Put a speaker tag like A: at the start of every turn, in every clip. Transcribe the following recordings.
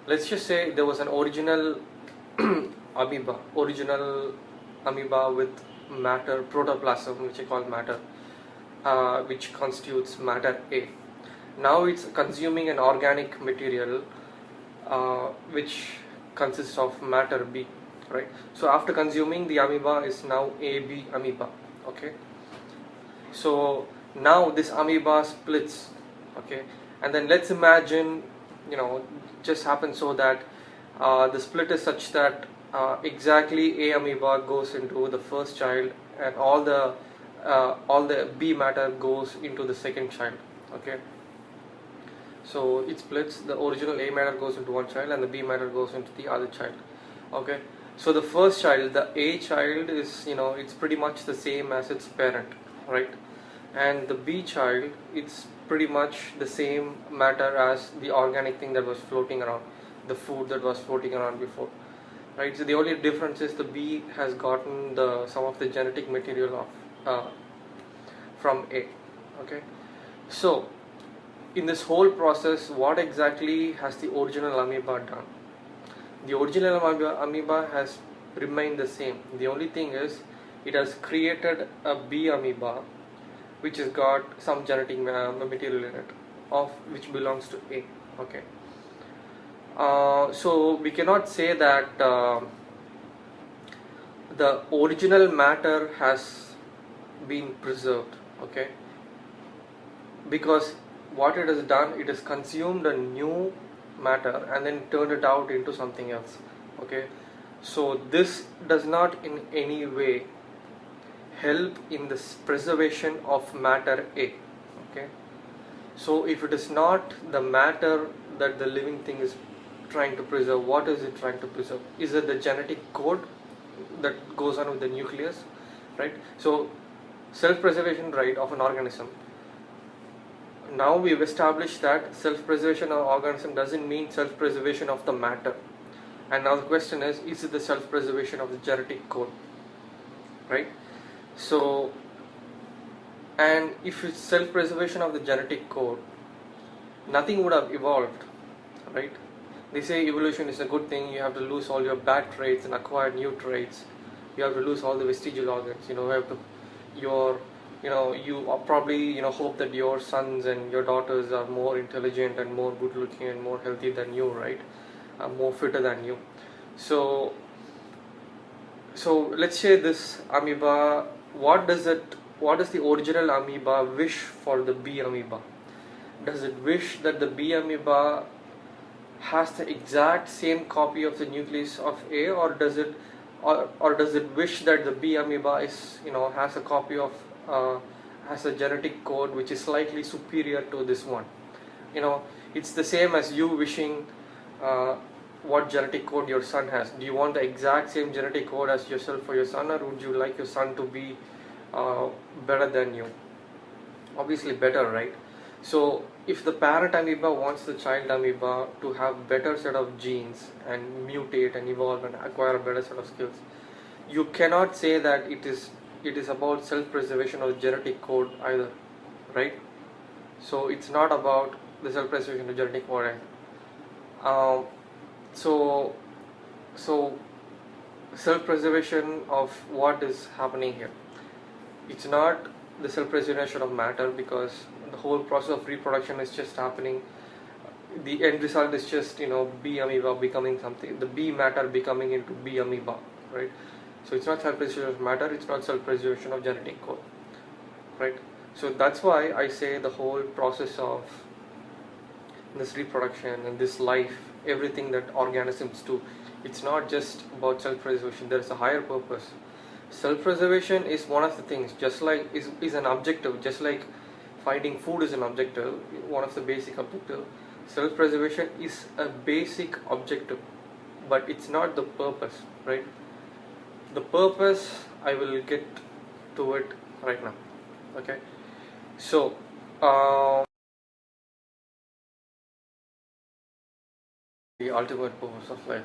A: let's just say there was an original original amoeba with matter, protoplasm, which I call matter, which constitutes matter A. Now it's consuming an organic material which consists of matter B, right? So after consuming, the amoeba is now AB amoeba, okay? So now this amoeba splits, okay? And then let's imagine, just happens so that the split is such that exactly A amoeba goes into the first child, and all the B matter goes into the second child, okay? So it splits. The original A matter goes into one child, and the B matter goes into the other child, okay? So the first child, the A child, is, it's pretty much the same as its parent, right? And the B child, it's pretty much the same matter as the organic thing that was floating around, the food that was floating around before, right? So the only difference is the B has gotten some of the genetic material from A, okay? So in this whole process, what exactly has the original amoeba done? The original amoeba has remained the same. The only thing is, it has created a B amoeba which has got some genetic material in it, of which belongs to A, okay? So we cannot say that the original matter has been preserved, okay? Because what it has done, it has consumed a new matter and then turned it out into something else, okay? So this does not in any way help in the preservation of matter A, okay? So if it is not the matter that the living thing is trying to preserve, what is it trying to preserve? Is it the genetic code that goes on with the nucleus, right? So self-preservation, right, of an organism. Now we've established that self-preservation of organism doesn't mean self-preservation of the matter. And now the question is it the self-preservation of the genetic code, right? So, and if it's self-preservation of the genetic code, nothing would have evolved, right? They say evolution is a good thing. You have to lose all your bad traits and acquire new traits. You have to lose all the vestigial organs. You have to, you probably hope that your sons and your daughters are more intelligent and more good looking and more healthy than you, right? More fitter than you. So let's say this amoeba, what does the original amoeba wish for the B amoeba? Does it wish that the B amoeba has the exact same copy of the nucleus of A, or does it wish that the B amoeba is has a copy of has a genetic code which is slightly superior to this one? It's the same as you wishing what genetic code your son has. Do you want the exact same genetic code as yourself for your son, or would you like your son to be better than you? Obviously better, right? So if the parent amoeba wants the child amoeba to have better set of genes and mutate and evolve and acquire a better set of skills, you cannot say that it is about self-preservation of genetic code either, right? So it's not about the self-preservation of genetic code. So self-preservation of what is happening here, it's not the self-preservation of matter, because the whole process of reproduction is just happening. The end result is just B amoeba becoming something, the B matter becoming into B amoeba, right? So it's not self-preservation of matter, it's not self-preservation of genetic code, right? So that's why I say the whole process of this reproduction and this life, everything that organisms do, it's not just about self-preservation. There is a higher purpose. Self-preservation is one of the things, just like is an objective, just like finding food is an objective, one of the basic objective. Self-preservation is a basic objective, but it's not the purpose, right? The purpose, I will get to it right now, okay? So the ultimate purpose of life.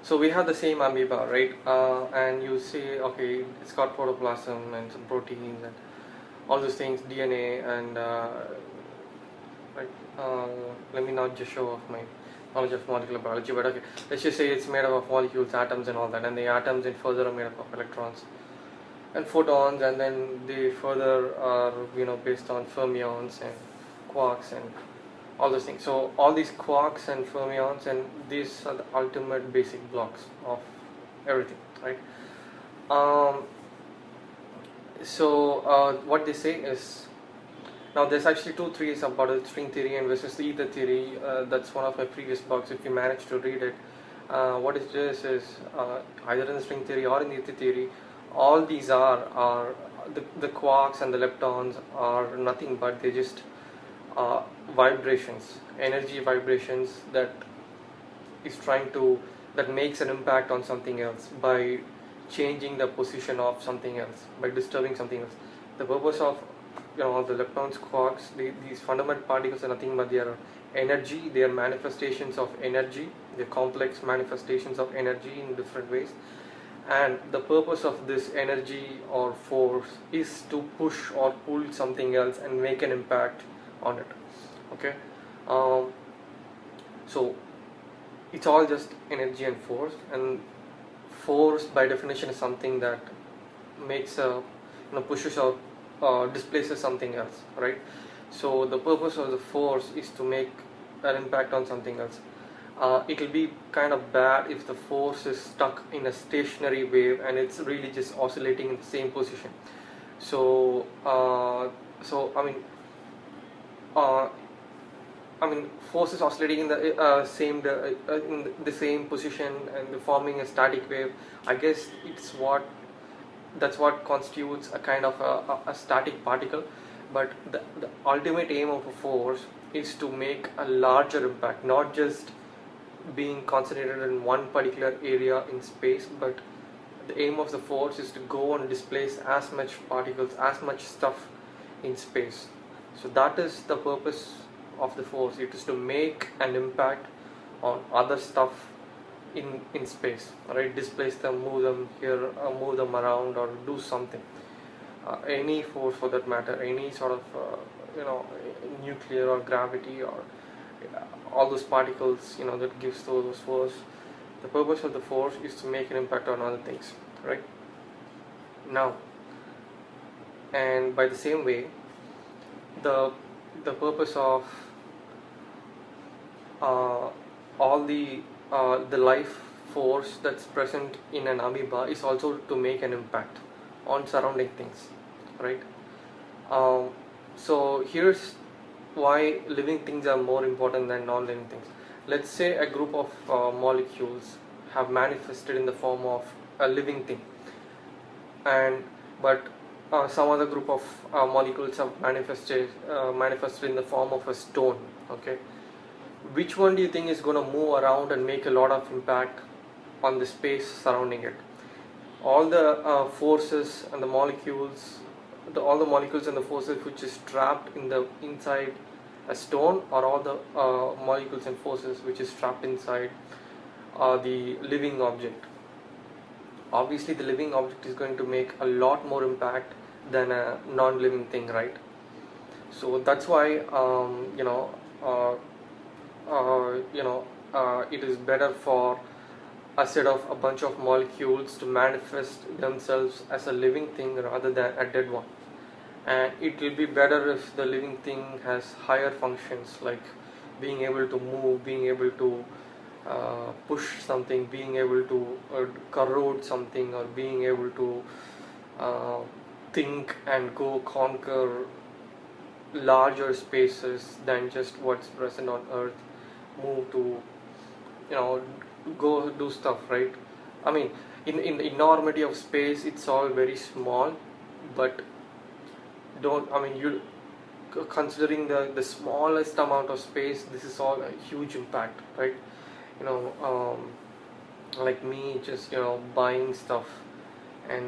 A: So we have the same amoeba, right? And you say, okay, it's got protoplasm and some proteins and all those things, DNA, and right. Let me not just show off my knowledge of molecular biology, but okay, let's just say it's made up of molecules, atoms, and all that, and the atoms in further are made up of electrons and photons, and then they further are based on fermions and quarks and all those things. So all these quarks and fermions, and these are the ultimate basic blocks of everything, right? Um, what they say is, now there's actually two theories about it: string theory and versus the ether theory. That's one of my previous blogs. If you manage to read it, what it is either in the string theory or in the ether theory, all these are the quarks and the leptons are nothing but they just vibrations, energy vibrations that makes an impact on something else by changing the position of something else, by disturbing something else. The purpose of the leptons, quarks, these fundamental particles are nothing but they are energy. They are manifestations of energy. They're complex manifestations of energy in different ways. And the purpose of this energy or force is to push or pull something else and make an impact on it. Okay, so it's all just energy and force, and force by definition is something that makes a pushes or displaces something else, right? So the purpose of the force is to make an impact on something else. It will be kind of bad if the force is stuck in a stationary wave and it's really just oscillating in the same position. So uh, force is oscillating in the same position and forming a static wave. I guess that's what constitutes a kind of a static particle. But the ultimate aim of a force is to make a larger impact, not just being concentrated in one particular area in space, but the aim of the force is to go and displace as much particles, as much stuff in space. So that is the purpose of the force. It is to make an impact on other stuff in space, right? Displace them, move them here, move them around, or do something. Any force for that matter, any sort of nuclear or gravity or all those particles that gives those force. The purpose of the force is to make an impact on other things, right? Now, and by the same way, the purpose of all the life force that's present in an amoeba is also to make an impact on surrounding things, right? So here's why living things are more important than non-living things. Let's say a group of molecules have manifested in the form of a living thing, and but some other group of molecules have manifested in the form of a stone. Okay, which one do you think is going to move around and make a lot of impact on the space surrounding it? All the forces and the molecules, all the molecules and the forces which is trapped inside a stone, or all the molecules and forces which is trapped inside the living object? Obviously the living object is going to make a lot more impact than a non-living thing, right? So that's why it is better for a bunch of molecules to manifest themselves as a living thing rather than a dead one. And it will be better if the living thing has higher functions, like being able to move, being able to push something, being able to corrode something, or being able to think and go conquer larger spaces than just what's present on Earth, move to go do stuff, right? I mean, in the enormity of space, it's all very small, but don't I mean you considering the smallest amount of space, this is all a huge impact, right? you know like me just buying stuff and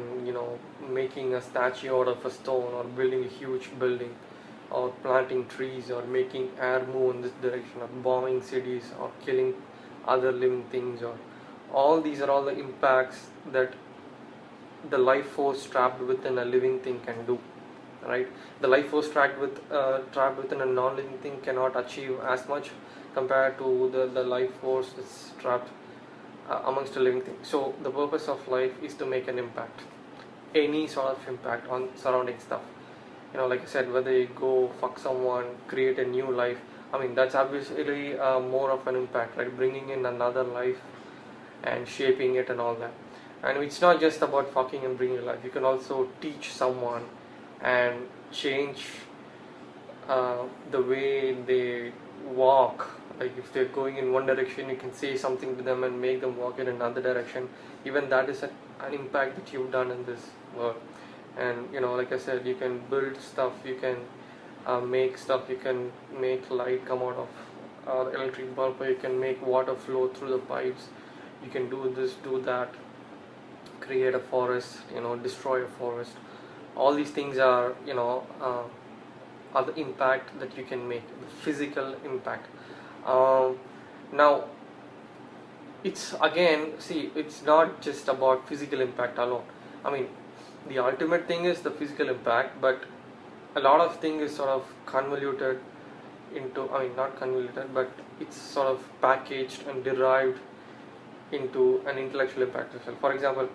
A: making a statue out of a stone, or building a huge building, or planting trees, or making air move in this direction, or bombing cities, or killing other living things, or all these are all the impacts that the life force trapped within a living thing can do, right? The life force trapped within a non-living thing cannot achieve as much, compared to the life force that's trapped amongst a living thing. So the purpose of life is to make an impact, any sort of impact on surrounding stuff. Like I said, whether you go fuck someone, create a new life, I mean, that's obviously more of an impact, right? Bringing in another life and shaping it and all that. And it's not just about fucking and bringing life. You can also teach someone and change the way they walk. Like if they're going in one direction, you can say something to them and make them walk in another direction. Even that is an impact that you've done in this world. And like I said, you can build stuff, you can make stuff, you can make light come out of the electric bulb, or you can make water flow through the pipes. You can do this, do that, create a forest, destroy a forest. All these things are the impact that you can make, the physical impact. Now it's again, see, it's not just about physical impact alone. I mean, the ultimate thing is the physical impact, but a lot of things is sort of convoluted into, I mean, not convoluted, but it's sort of packaged and derived into an intellectual impact as well. For example,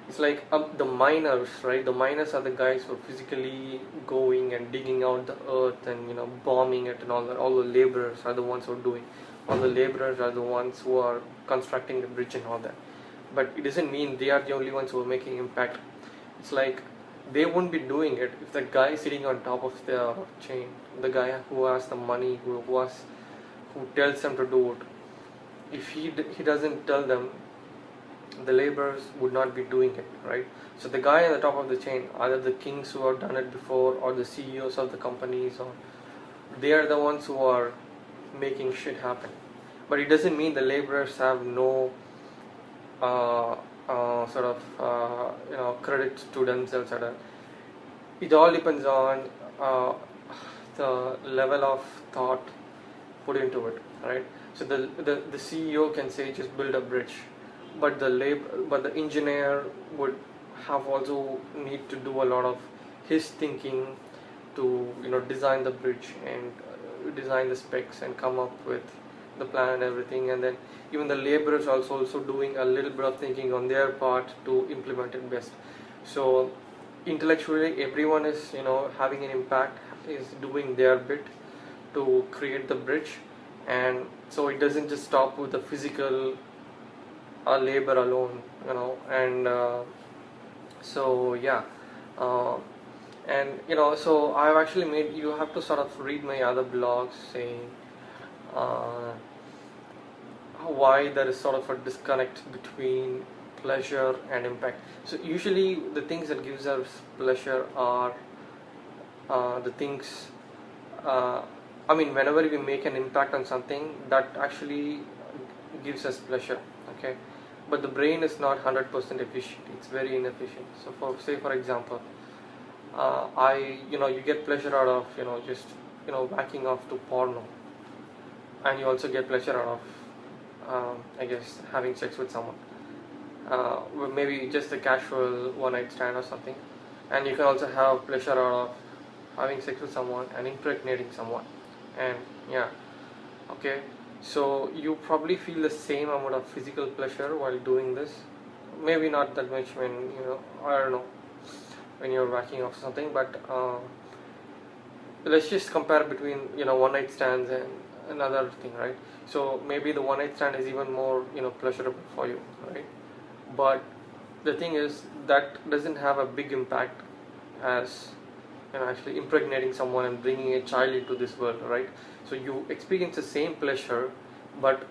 A: it's like the miners, right? The miners are the guys who are physically going and digging out the earth and bombing it and all that. All the laborers are the ones who are doing. All the laborers are the ones who are constructing the bridge and all that. But it doesn't mean they are the only ones who are making impact. It's like they wouldn't be doing it if the guy sitting on top of the chain, the guy who has the money, who tells them to do it, if he doesn't tell them, the laborers would not be doing it, right? So the guy at the top of the chain, either the kings who have done it before or the CEOs of the companies, or they are the ones who are making shit happen. But it doesn't mean the laborers have no sort of credit to themselves. It all depends on the level of thought put into it, right? So the CEO can say just build a bridge, but the engineer would have also need to do a lot of his thinking to design the bridge and design the specs and come up with the plan and everything. And then even the laborers also doing a little bit of thinking on their part to implement it best. So intellectually everyone is having an impact, is doing their bit to create the bridge. And so it doesn't just stop with the physical labor alone, and so yeah, and so I've actually made, you have to sort of read my other blogs saying why there is sort of a disconnect between pleasure and impact. So usually the things that gives us pleasure are the things I mean, whenever we make an impact on something, that actually gives us pleasure, okay? But the brain is not 100% efficient, it's very inefficient. So for example, you get pleasure out of just whacking off to porno, and you also get pleasure out of I guess having sex with someone, maybe just a casual one night stand or something. And you can also have pleasure out of having sex with someone and impregnating someone. And yeah, okay, so you probably feel the same amount of physical pleasure while doing this. Maybe not that much when I don't know, when you're whacking off something, but let's just compare between one night stands and another thing, right? So maybe the one night stand is even more pleasurable for you, right? But the thing is that doesn't have a big impact as actually impregnating someone and bringing a child into this world, right? So you experience the same pleasure, but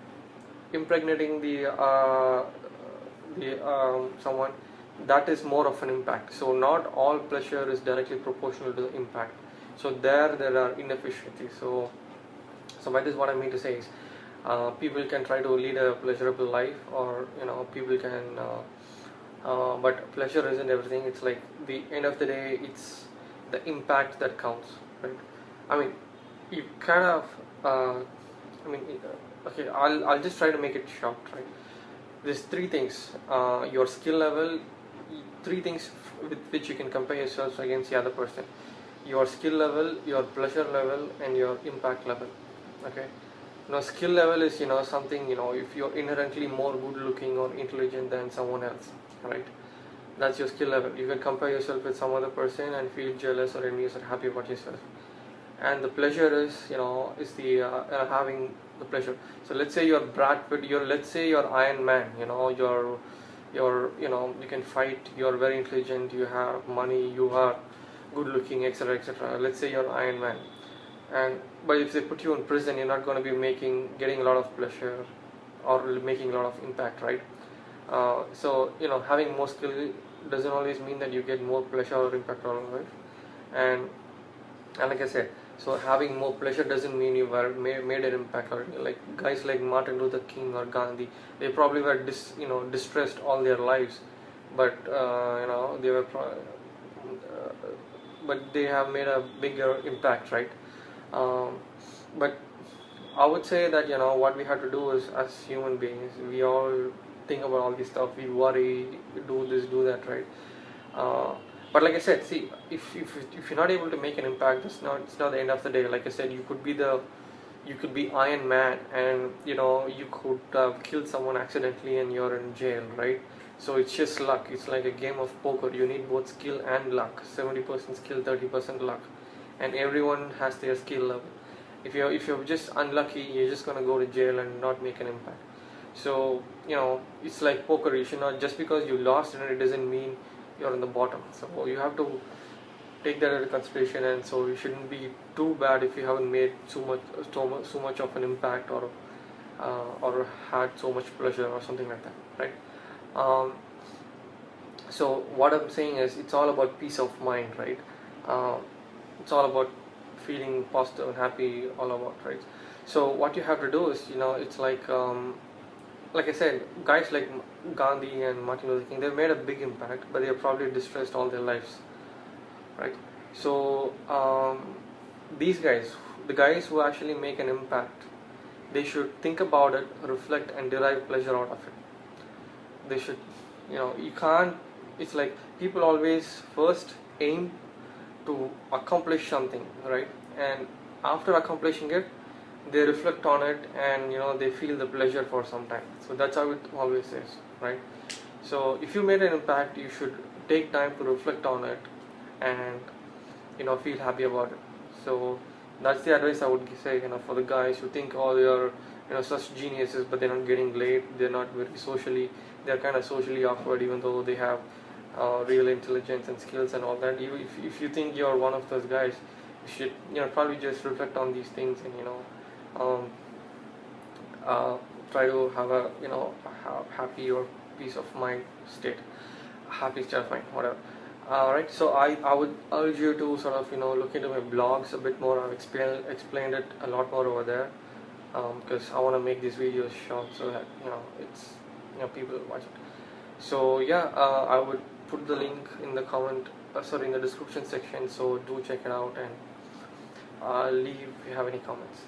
A: impregnating the someone, that is more of an impact. So not all pleasure is directly proportional to the impact. So there are inefficiencies. So by this, what I mean to say is, people can try to lead a pleasurable life, or people can but pleasure isn't everything. It's like, the end of the day, it's the impact that counts, right? I mean, you kind of okay, I'll just try to make it short, right? There's three things: your skill level, three things with which you can compare yourselves against the other person: your skill level, your pleasure level, and your impact level. Okay, Skill level is something, if you're inherently more good looking or intelligent than someone else, right? That's your skill level. You can compare yourself with some other person and feel jealous or envious or happy about yourself. And the pleasure is is the having the pleasure. So let's say you're Brad Pitt, let's say you're Iron Man, you can fight, you're very intelligent, you have money, you are good looking, etc., etc. Let's say you're Iron Man, and but if they put you in prison, you're not going to be getting a lot of pleasure or making a lot of impact, right? So having more skill doesn't always mean that you get more pleasure or impact on life. And like I said, so having more pleasure doesn't mean you were made an impact. Or like guys like Martin Luther King or Gandhi, they probably were distressed all their lives, but they were but they have made a bigger impact, right? But I would say that what we have to do is, as human beings, we all think about all this stuff. We worry, do this, do that, right? Uh, but like I said, see, if you're not able to make an impact, it's not the end of the day. Like I said, you could be Iron Man, and you could kill someone accidentally, and you're in jail, right? So it's just luck. It's like a game of poker. You need both skill and luck. 70% skill, 30% luck, and everyone has their skill level. If you're just unlucky, you're just gonna go to jail and not make an impact. So it's like poker. You should not, just because you lost, and it doesn't mean you're on the bottom. So you have to take that into consideration, and so you shouldn't be too bad if you haven't made so much of an impact, or had so much pleasure or something like that, right? um, so what I'm saying is, it's all about peace of mind, right? um, it's all about feeling positive and happy, all about, right? So what you have to do is, it's like I said, guys like Gandhi and Martin Luther King, they've made a big impact, but they are probably distressed all their lives, right? So these guys, the guys who actually make an impact, they should think about it, reflect, and derive pleasure out of it. They should, you can't. It's like people always first aim to accomplish something, right? And after accomplishing it, they reflect on it, and they feel the pleasure for some time. So that's how it always is, right? So if you made an impact, you should take time to reflect on it, and feel happy about it. So that's the advice I would say, for the guys who think, oh, they are such geniuses, but they're not getting laid, they're not very socially, they're kind of socially awkward, even though they have real intelligence and skills and all that. If you think you're one of those guys, you should probably just reflect on these things, and um, try to have a happy or peace of mind state, happy state of mind, whatever. Right, so I would urge you to sort of look into my blogs a bit more. I've explained it a lot more over there, because I want to make these videos short, so that it's people watch it. So yeah, I would put the link in the in the description section, so do check it out, and leave if you have any comments.